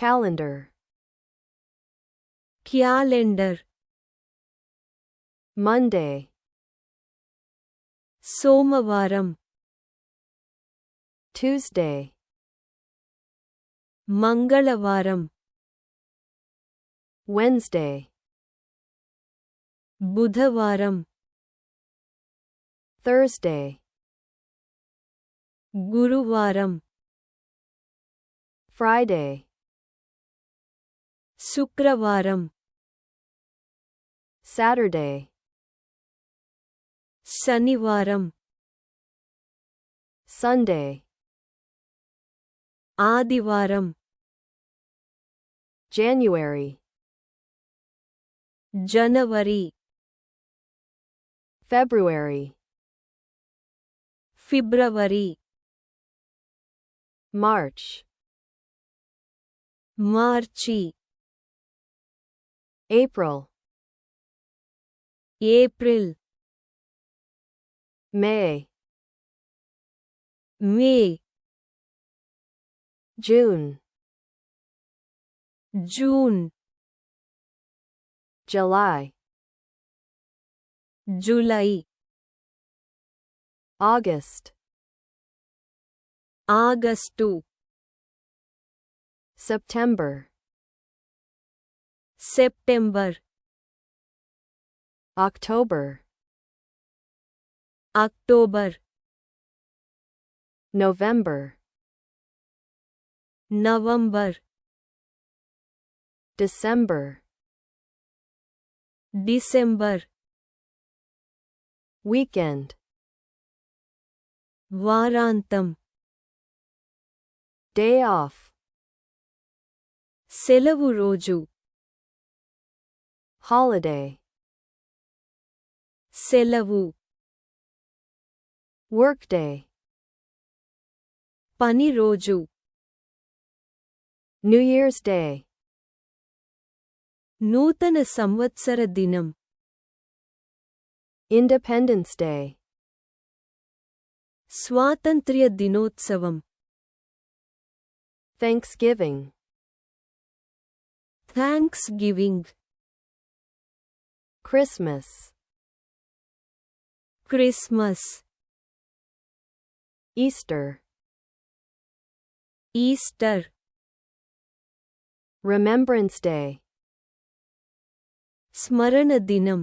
calendar, calendar, Monday, సోమవారం, Tuesday, మంగళవారం, Wednesday, బుధవారం, Thursday, గురువారం, Friday, శుక్రవారం, Saturday, శనివారం, Sunday, ఆదివారం, January, జనవరి, February, ఫిబ్రవరి, March, మార్చి, April, ఏప్రిల్, May, మే, June, June, July, July, August, August, September, September, October, October, November, November, December, December, weekend, వారాంతం, day off, సెలవు రోజు, holiday, సెలవు, workday, పని రోజు, New Year's Day, నూతన సంవత్సర దినం, Independence Day, స్వాతంత్ర్య దినోత్సవం, Thanksgiving, thanks giving, Christmas, Christmas, Easter, Easter, Remembrance Day, స్మరణ దినం,